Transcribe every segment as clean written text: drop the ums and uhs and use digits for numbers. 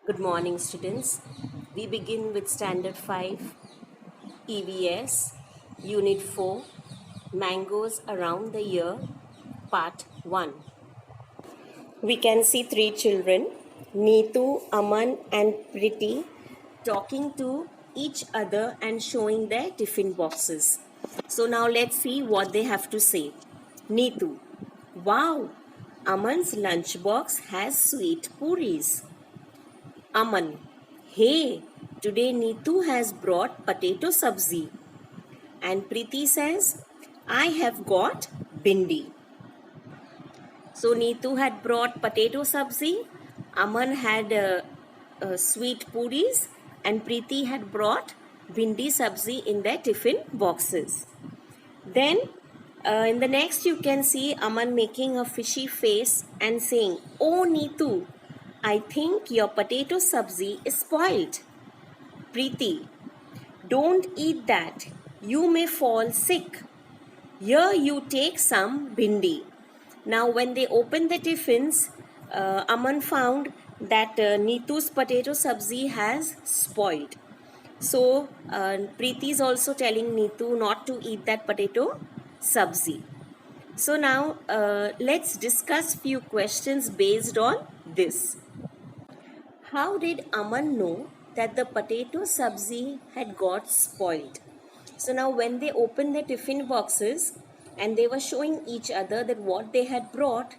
Good morning, students. We begin with Standard 5, EVS, Unit 4, Mangoes Around the Year, Part 1. We can see three children, Neetu, Aman, and Priti, talking to each other and showing their tiffin boxes. So now let's see what they have to say. Neetu, wow, Aman's lunchbox has sweet puris. Aman, hey, today Neetu has brought potato sabzi. And Preeti says, I have got bindi. So Neetu had brought potato sabzi, Aman had sweet puris, and Preeti had brought bindi sabzi in their tiffin boxes. Then in the next you can see Aman making a fishy face and saying, Oh Neetu, I think your potato sabzi is spoiled. Preeti, don't eat that. You may fall sick. Here you take some bindi. Now when they opened the tiffins, Aman found that Neetu's potato sabzi has spoiled. So Preeti is also telling Neetu not to eat that potato sabzi. So now let's discuss few questions based on this. How did Aman know that the potato sabzi had got spoiled? So now when they opened their tiffin boxes and they were showing each other that what they had brought,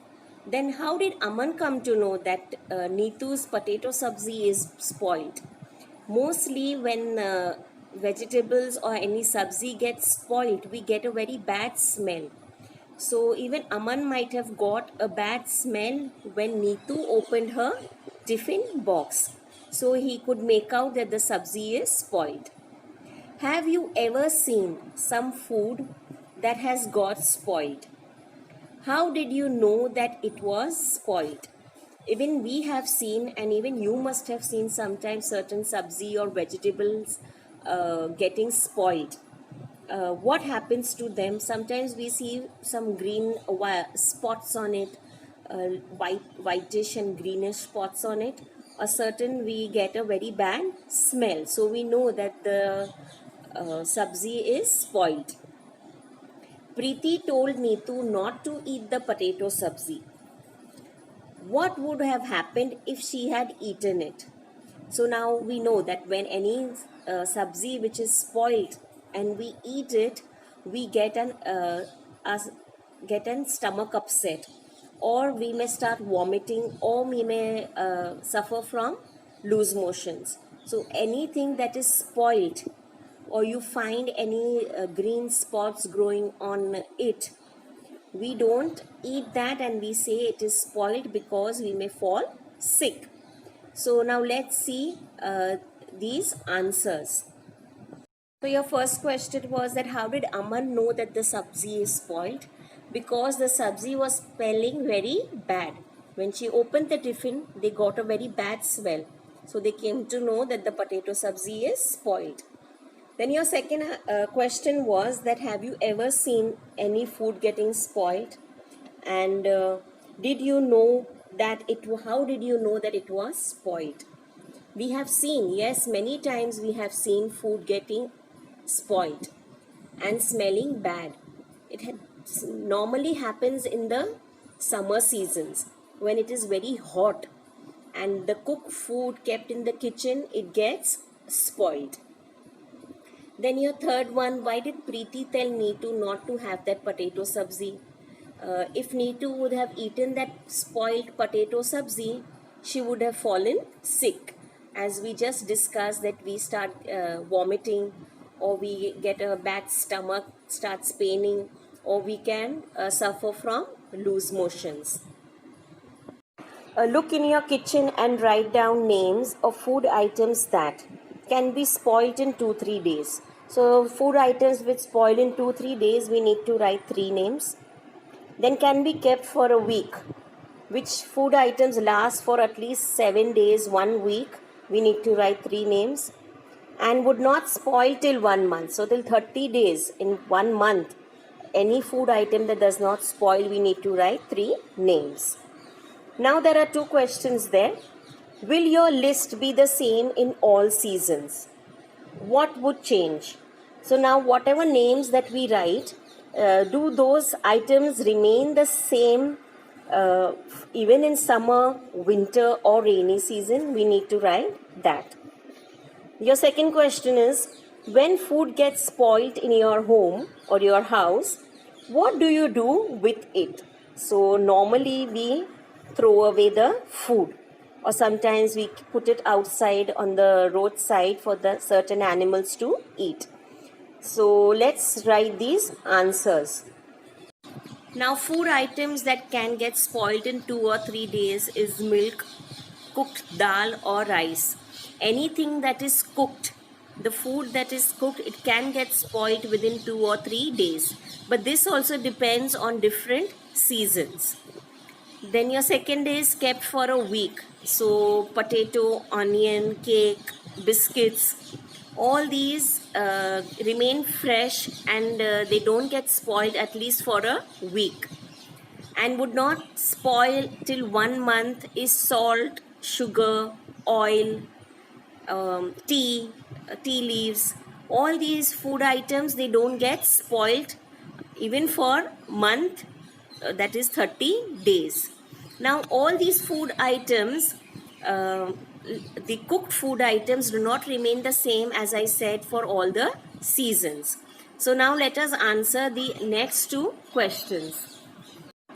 then how did Aman come to know that Neetu's potato sabzi is spoiled? Mostly when vegetables or any sabzi gets spoiled, we get a very bad smell. So even Aman might have got a bad smell when Neetu opened her tiffin box. So he could make out that the sabzi is spoiled. Have you ever seen some food that has got spoiled? How did you know that it was spoiled? Even we have seen, and even you must have seen sometimes certain sabzi or vegetables getting spoiled. What happens to them? Sometimes we see some green spots on it, whitish and greenish spots on it. A certain we get a very bad smell. So we know that the sabzi is spoiled. Preeti told Neetu not to eat the potato sabzi. What would have happened if she had eaten it? So now we know that when any sabzi which is spoiled and we eat it, we get an stomach upset, or we may start vomiting, or we may suffer from loose motions. So anything that is spoiled, or you find any green spots growing on it, we don't eat that and we say it is spoiled because we may fall sick. So now let's see these answers. So your first question was that how did Aman know that the sabzi is spoiled? Because the sabzi was smelling very bad. When she opened the tiffin, they got a very bad smell. So they came to know that the potato sabzi is spoiled. Then your second question was that have you ever seen any food getting spoiled? And did you know that how did you know that it was spoiled? We have seen, yes, many times we have seen food getting spoiled and smelling bad. It normally happens in the summer seasons when it is very hot and the cooked food kept in the kitchen, it gets spoiled. Then your third one, why did Preeti tell Neetu not to have that potato sabzi? If Neetu would have eaten that spoiled potato sabzi, she would have fallen sick. As we just discussed that we start vomiting, or we get a bad stomach, starts paining, or we can suffer from loose motions. Look in your kitchen and write down names of food items that can be spoiled in 2-3 days. So food items which spoil in 2-3 days, we need to write 3 names. Then can be kept for a week. Which food items last for at least 7 days, 1 week, we need to write 3 names. And would not spoil till 1 month. So till 30 days in 1 month, any food item that does not spoil, we need to write 3 names. Now there are 2 questions there. Will your list be the same in all seasons? What would change? So now whatever names that we write, do those items remain the same uh, even in summer, winter or rainy season? We need to write that. Your second question is, when food gets spoiled in your home or your house, what do you do with it? So normally we throw away the food, or sometimes we put it outside on the roadside for the certain animals to eat. So let's write these answers. Now, food items that can get spoiled in 2 or 3 days is milk, cooked dal or rice. Anything that is cooked, the food that is cooked, it can get spoiled within 2 or 3 days. But this also depends on different seasons. Then your second day is kept for a week. So potato, onion, cake, biscuits, all these remain fresh and they don't get spoiled at least for a week. And would not spoil till 1 month is salt, sugar, oil, tea leaves. All these food items, they don't get spoiled even for month, that is 30 days. Now all these food items, the cooked food items do not remain the same, as I said, for all the seasons. So now let us answer the next two questions.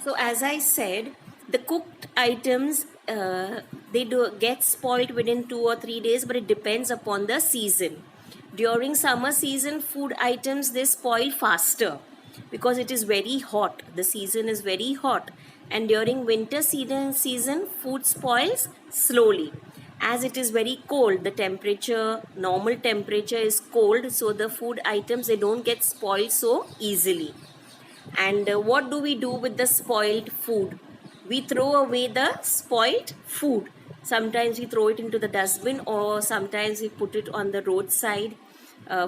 So as I said, the cooked items, they do get spoiled within 2 or 3 days, but it depends upon the season. During summer season, food items, they spoil faster because it is very hot. The season is very hot. And during winter season, food spoils slowly. As it is very cold, the temperature, normal temperature is cold, so the food items, they don't get spoiled so easily. And what do we do with the spoiled food? We throw away the spoiled food. Sometimes we throw it into the dustbin, or sometimes we put it on the roadside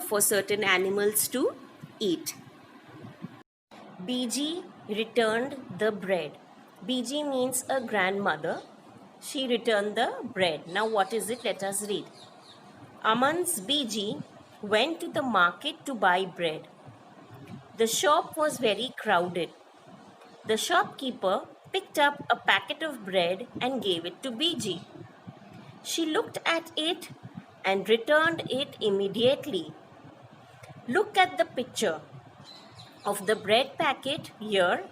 for certain animals to eat. BG returned the bread. BG means a grandmother. She returned the bread. Now what is it? Let us read. Aman's BG went to the market to buy bread. The shop was very crowded. The shopkeeper picked up a packet of bread and gave it to BG. She looked at it and returned it immediately. Look at the picture of the bread packet here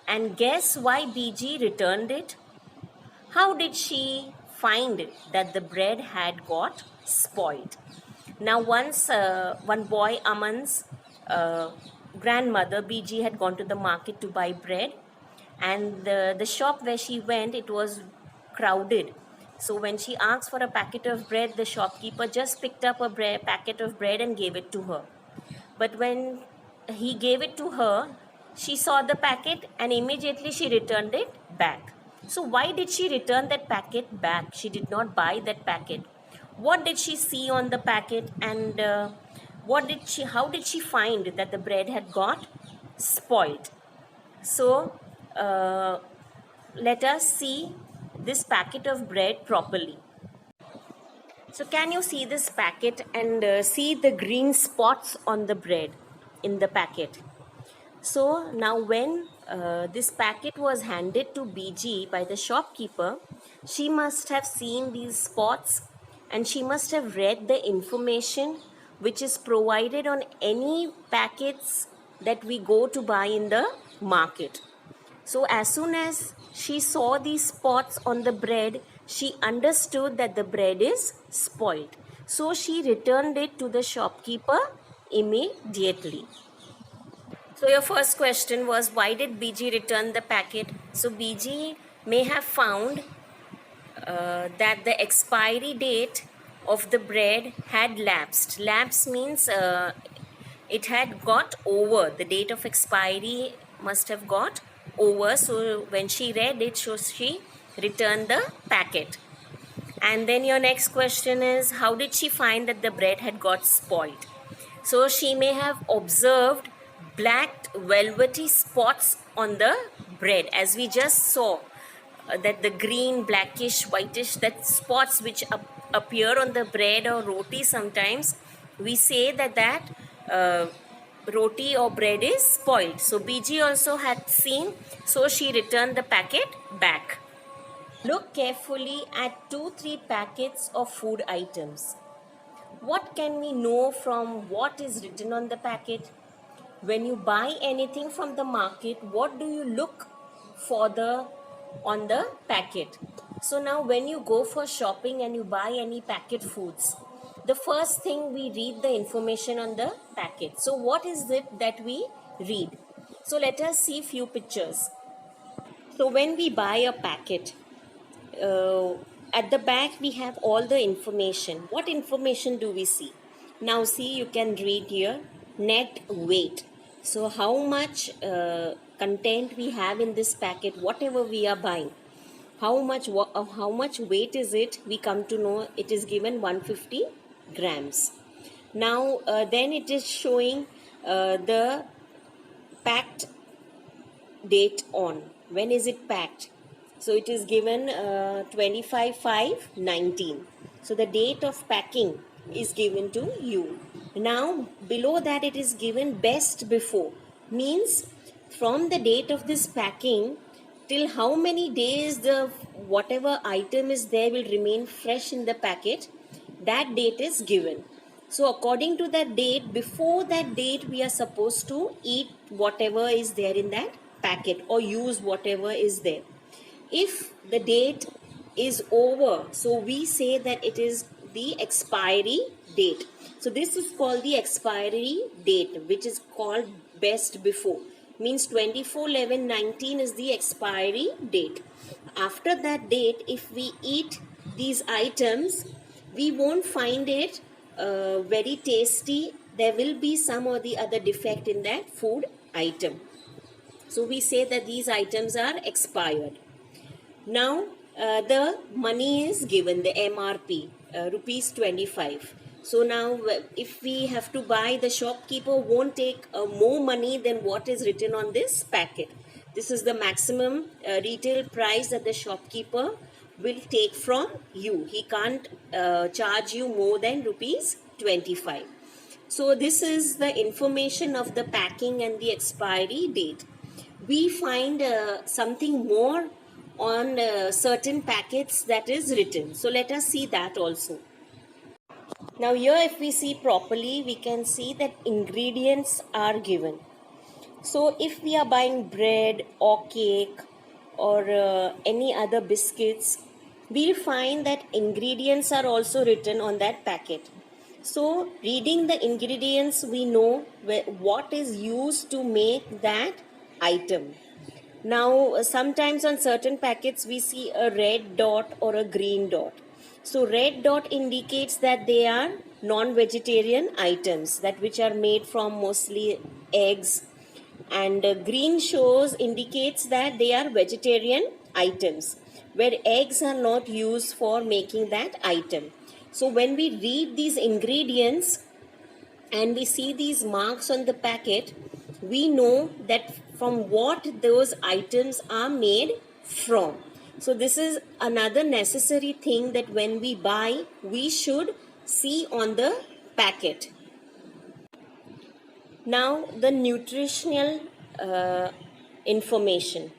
and guess why BG returned it. How did she find that the bread had got spoiled? Now once one boy, Aman's grandmother BG, had gone to the market to buy bread, and the shop where she went, it was crowded. So when she asked for a packet of bread, the shopkeeper just picked up a packet of bread and gave it to her. But when he gave it to her, she saw the packet and immediately she returned it back. So why did she return that packet back? She did not buy that packet. What did she see on the packet, and how did she find that the bread had got spoiled? So let us see this packet of bread properly. So can you see this packet and see the green spots on the bread in the packet? So now when this packet was handed to BG by the shopkeeper, she must have seen these spots and she must have read the information which is provided on any packets that we go to buy in the market. So as soon as she saw these spots on the bread, she understood that the bread is spoiled. So she returned it to the shopkeeper immediately. So your first question was, why did BG return the packet? So BG may have found that the expiry date of the bread had lapsed. Lapse means it had got over. The date of expiry must have got over. So when she read it, so she returned the packet. And then your next question is, how did she find that the bread had got spoiled? So she may have observed black velvety spots on the bread, as we just saw. that the green, blackish, whitish, that spots which appear on the bread or roti sometimes, we say that uh, roti or bread is spoiled. So BG also had seen, so she returned the packet back. Look carefully at 2-3 packets of food items. What can we know from what is written on the packet? When you buy anything from the market, what do you look for on the packet? So now when you go for shopping and you buy any packet foods, the first thing we read the information on the packet. So what is it that we read? So let us see few pictures. So when we buy a packet, uh, at the back we have all the information. What information do we see? Now see, you can read here net weight. So how much content we have in this packet, whatever we are buying, how much weight is it, we come to know it is given 150 grams. Now then it is showing the packed date on, when is it packed. So it is given 25/5/19. So the date of packing is given to you. Now below that it is given best before, means from the date of this packing till how many days the whatever item is there will remain fresh in the packet, that date is given. So according to that date, before that date we are supposed to eat whatever is there in that packet or use whatever is there. If the date is over, so we say that it is the expiry date. So this is called the expiry date, which is called best before, means 24/11/19 is the expiry date. After that date, if we eat these items, we won't find it very tasty. There will be some or the other defect in that food item. So we say that these items are expired. Now the money is given, the MRP, rupees 25. So now if we have to buy, the shopkeeper won't take more money than what is written on this packet. This is the maximum retail price that the shopkeeper will take from you. He can't charge you more than rupees 25. So this is the information of the packing and the expiry date. We find something more on certain packets that is written. So let us see that also. Now here if we see properly, we can see that ingredients are given. So if we are buying bread or cake or any other biscuits, we find that ingredients are also written on that packet. So reading the ingredients, we know what is used to make that item. Now sometimes on certain packets we see a red dot or a green dot. So red dot indicates that they are non-vegetarian items, that which are made from mostly eggs, and green shows indicates that they are vegetarian items where eggs are not used for making that item. So when we read these ingredients and we see these marks on the packet, we know that from what those items are made from. So this is another necessary thing, that when we buy, we should see on the packet. Now the nutritional information.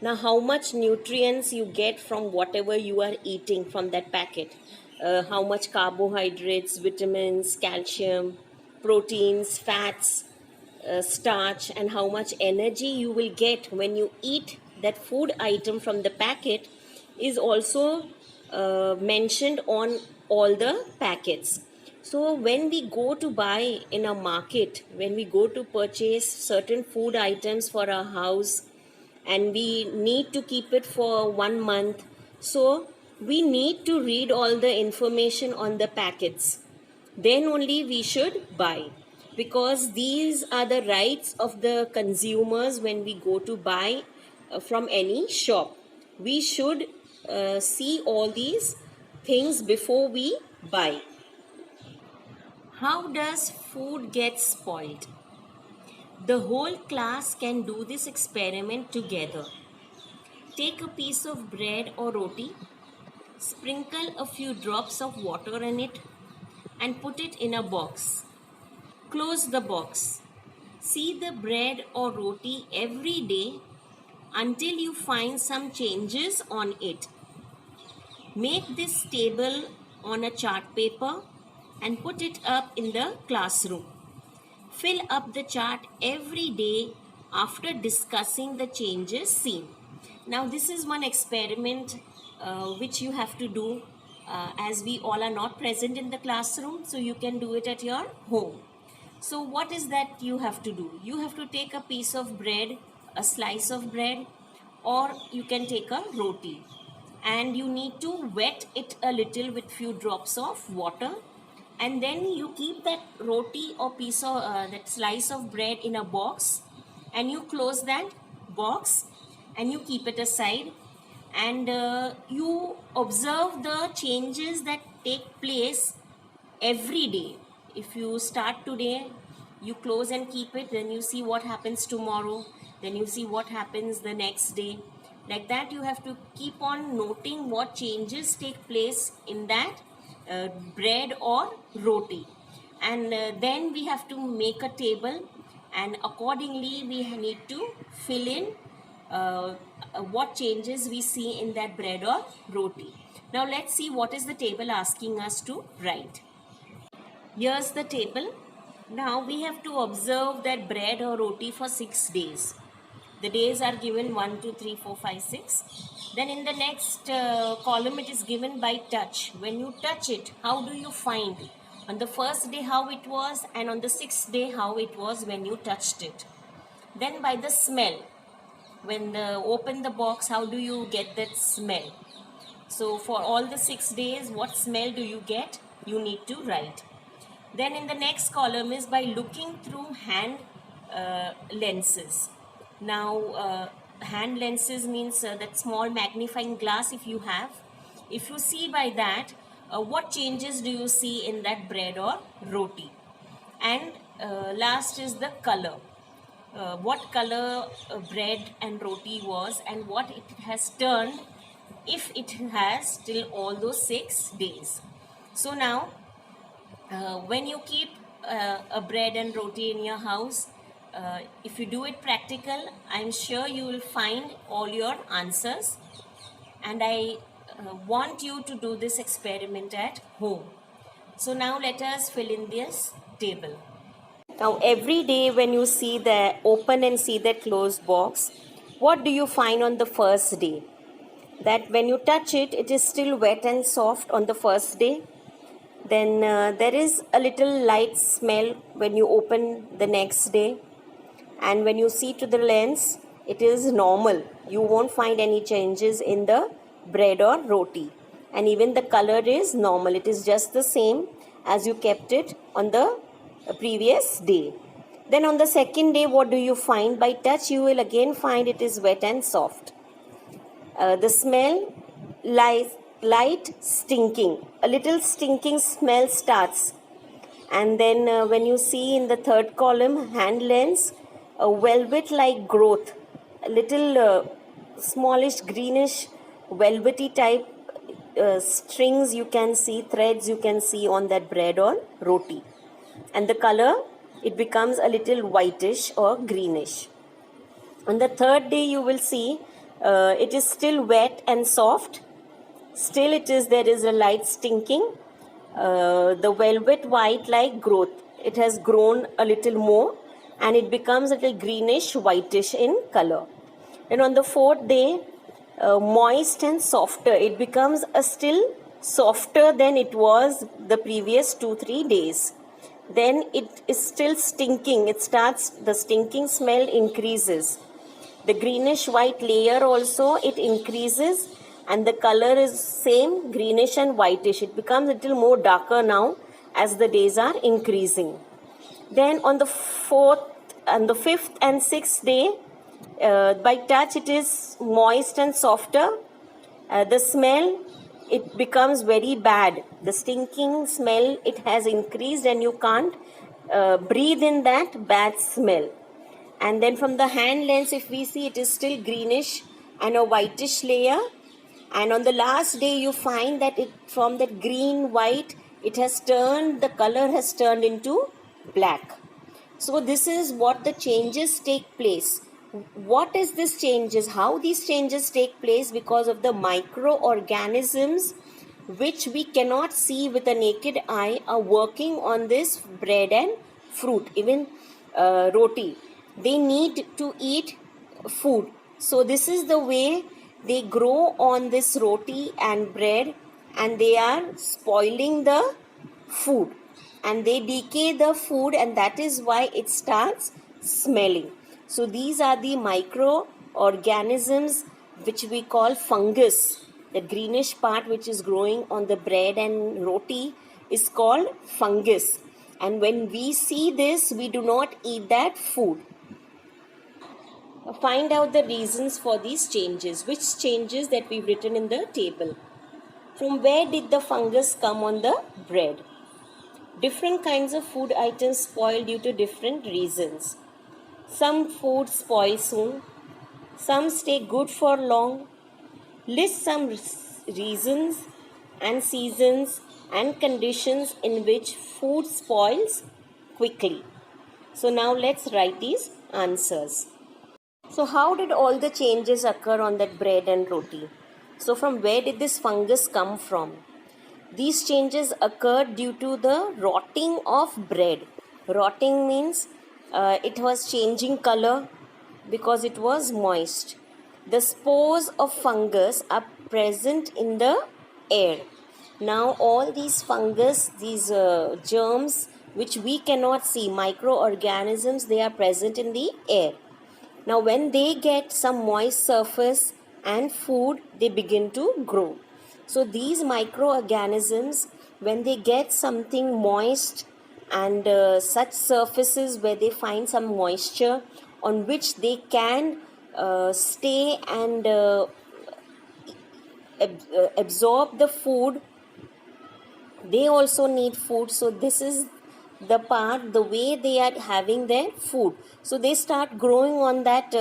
Now how much nutrients you get from whatever you are eating from that packet. How much carbohydrates, vitamins, calcium, proteins, fats, starch, and how much energy you will get when you eat that food item from the packet is also mentioned on all the packets. So when we go to buy in a market, when we go to purchase certain food items for our house, and we need to keep it for 1 month, so we need to read all the information on the packets. Then only we should buy, because these are the rights of the consumers. When we go to buy from any shop, we should see all these things before we buy. How does food get spoiled? The whole class can do this experiment together. Take a piece of bread or roti, sprinkle a few drops of water in it, and put it in a box. Close the box. See the bread or roti every day until you find some changes on it. Make this table on a chart paper and put it up in the classroom. Fill up the chart every day after discussing the changes seen. Now this is one experiment which you have to do as we all are not present in the classroom, so you can do it at your home. So what is that you have to do? You have to take a piece of bread, a slice of bread, or you can take a roti, and you need to wet it a little with few drops of water, and then you keep that roti or piece of that slice of bread in a box, and you close that box and you keep it aside, and you observe the changes that take place every day. If you start today, you close and keep it, then you see what happens tomorrow, then you see what happens the next day. Like that, you have to keep on noting what changes take place in that bread or roti, and then we have to make a table, and accordingly we need to fill in what changes we see in that bread or roti. Now let's see what is the table asking us to write. Here's the table. Now we have to observe that bread or roti for 6 days. The days are given 1, 2, 3, 4, 5, 6. Then in the next column it is given by touch. When you touch it, how do you find on the first day how it was, and on the 6th day how it was when you touched it. Then by the smell, when open the box, how do you get that smell? So for all the 6 days, what smell do you get? You need to write. Then in the next column is by looking through hand lenses. Now hand lenses means that small magnifying glass if you have. If you see by that, what changes do you see in that bread or roti? And last is the color. What color bread and roti was, and what it has turned if it has till all those 6 days. So now when you keep a bread and roti in your house, if you do it practical, I'm sure you will find all your answers, and I want you to do this experiment at home. So now let us fill in this table. Now every day when you see the open and see the closed box, what do you find on the first day? That when you touch it, it is still wet and soft on the first day. Then there is a little light smell when you open the next day, and when you see to the lens, it is normal. You won't find any changes in the bread or roti, and even the color is normal. It is just the same as you kept it on the previous day. Then on the second day, what do you find? By touch, you will again find it is wet and soft. The smell, light stinking. A little stinking smell starts. And then when you see in the third column, hand lens, a velvet-like growth. A little smallish, greenish, velvety type strings you can see, threads you can see on that bread or roti. And the color, it becomes a little whitish or greenish. On the third day, you will see it is still wet and soft. Still there is a light stinking. The velvet white like growth, it has grown a little more, and it becomes a little greenish whitish in color. And on the fourth day, moist and softer, it becomes a still softer than it was the previous 2-3 days. Then it is still stinking. The stinking smell increases. The greenish white layer also, it increases, and the color is same, greenish and whitish. It becomes a little more darker now as the days are increasing. Then on the fourth and the fifth and sixth day, by touch it is moist and softer. The smell, it becomes very bad. The stinking smell, it has increased, and you can't breathe in that bad smell. And then from the hand lens, if we see, it is still greenish and a whitish layer, and on the last day you find that it from that green white it has turned, the color has turned into black. So this is what the changes take place. What is this changes? How these changes take place? Because of the microorganisms which we cannot see with the naked eye are working on this bread and fruit, even roti. They need to eat food. So this is the way they grow on this roti and bread, and they are spoiling the food, and they decay the food, and that is why it starts smelling. So these are the microorganisms which we call fungus. The greenish part which is growing on the bread and roti is called fungus, and when we see this we do not eat that food. Find out the reasons for these changes, which changes that we've written in the table. From where did the fungus come on the bread? Different kinds of food items spoil due to different reasons. Some food spoil soon, some stay good for long. List some reasons and seasons and conditions in which food spoils quickly. So now let's write these answers. So how did all the changes occur on that bread and roti? So from where did this fungus come from? These changes occurred due to the rotting of bread. Rotting means it was changing color because it was moist. The spores of fungus are present in the air. Now all these fungus, these germs which we cannot see, microorganisms, they are present in the air. Now when they get some moist surface and food, they begin to grow. So these microorganisms, when they get something moist and such surfaces where they find some moisture on which they can stay and absorb the food, they also need food. So this is the part, the way they are having their food. So they start growing on that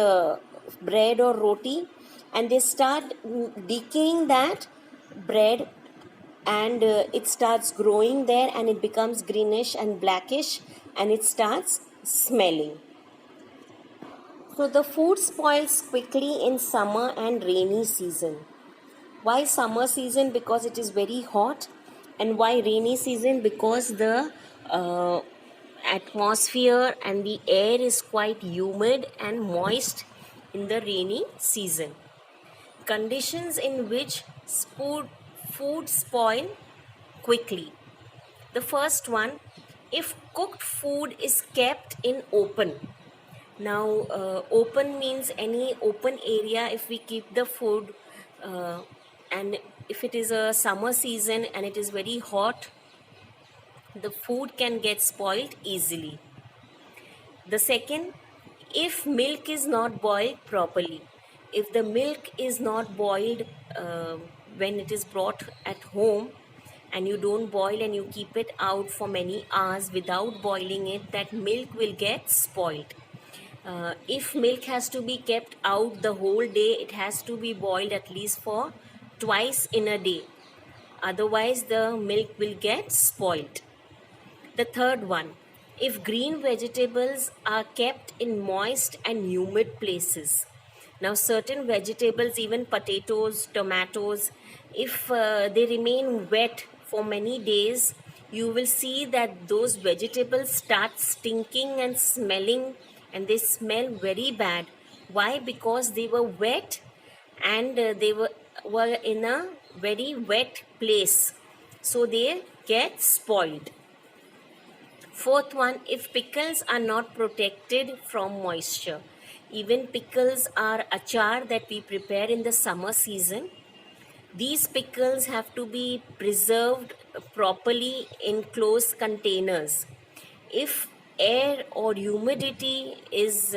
bread or roti, and they start decaying that bread, and it starts growing there, and it becomes greenish and blackish, and it starts smelling. So the food spoils quickly in summer and rainy season. Why summer season? Because it is very hot. And why rainy season? Because the atmosphere and the air is quite humid and moist in the rainy season. Conditions in which food spoil quickly. The first one, if cooked food is kept in open. Now open means any open area. If we keep the food and if it is a summer season and it is very hot, the food can get spoiled easily. The second, if milk is not boiled properly. If the milk is not boiled when it is brought at home, and you don't boil and you keep it out for many hours without boiling it, that milk will get spoiled. If milk has to be kept out the whole day, it has to be boiled at least for twice in a day. Otherwise, the milk will get spoiled. The third one, if green vegetables are kept in moist and humid places. Now, certain vegetables, even potatoes, tomatoes, if they remain wet for many days, you will see that those vegetables start stinking and smelling, and they smell very bad. Why? Because they were wet, and they were in a very wet place, so they get spoiled. Fourth one, if pickles are not protected from moisture. Even pickles are achar that we prepare in the summer season. These pickles have to be preserved properly in closed containers. If air or humidity is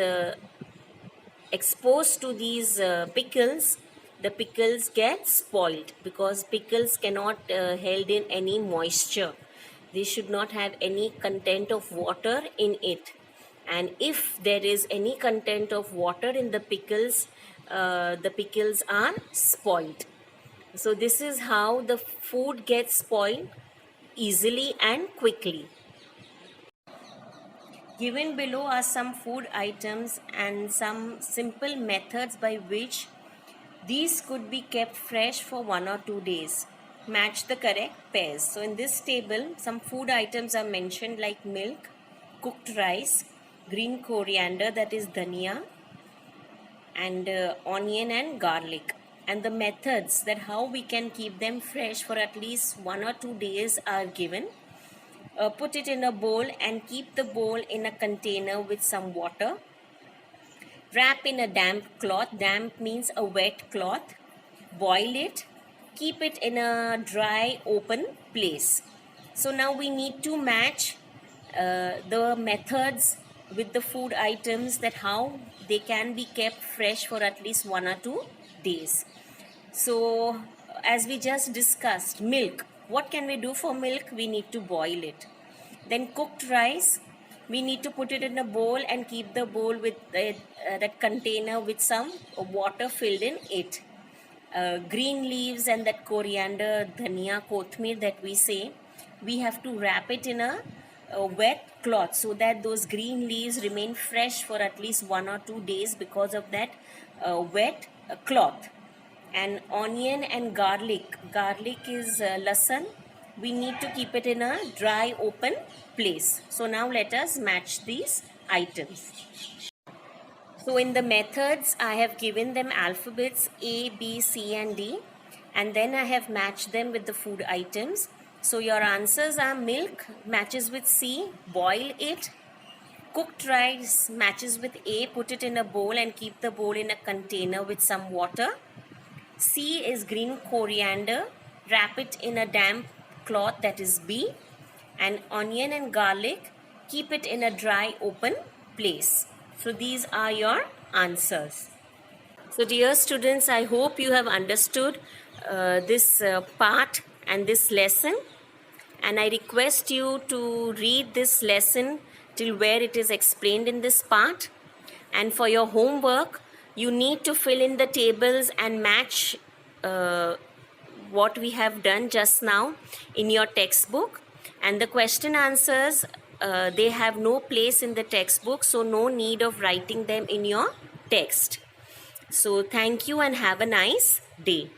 exposed to these pickles, the pickles get spoiled, because pickles cannot held in any moisture. They should not have any content of water in it. And if there is any content of water in the pickles, the pickles are spoiled. So this is how the food gets spoiled easily and quickly. Given below are some food items and some simple methods by which these could be kept fresh for 1 or 2 days. Match the correct pairs. So in this table, some food items are mentioned like milk, cooked rice, green coriander, that is dhania, and onion and garlic. And the methods that how we can keep them fresh for at least 1 or 2 days are given. Put it in a bowl and keep the bowl in a container with some water. Wrap in a damp cloth. Damp means a wet cloth. Boil it. Keep it in a dry, open place. So now we need to match the methods with the food items, that how they can be kept fresh for at least 1 or 2 days. So as we just discussed, milk. What can we do for milk? We need to boil it. Then cooked rice, we need to put it in a bowl and keep the bowl with that container with some water filled in it. Green leaves and that coriander, dhania, kothmir that we say, we have to wrap it in a wet cloth so that those green leaves remain fresh for at least 1 or 2 days because of that wet cloth. And onion and garlic. Garlic is lasan. We need to keep it in a dry, open place. So now let us match these items. So in the methods, I have given them alphabets A, B, C and D, and then I have matched them with the food items. So your answers are milk matches with C, boil it. Cooked rice matches with A, put it in a bowl and keep the bowl in a container with some water. C is green coriander, wrap it in a damp cloth, that is B. And onion and garlic, keep it in a dry, open place. So these are your answers. So dear students, I hope you have understood this part and this lesson. And I request you to read this lesson till where it is explained in this part. And for your homework, you need to fill in the tables and match what we have done just now in your textbook. And the question answers, they have no place in the textbook, so no need of writing them in your text. So thank you and have a nice day.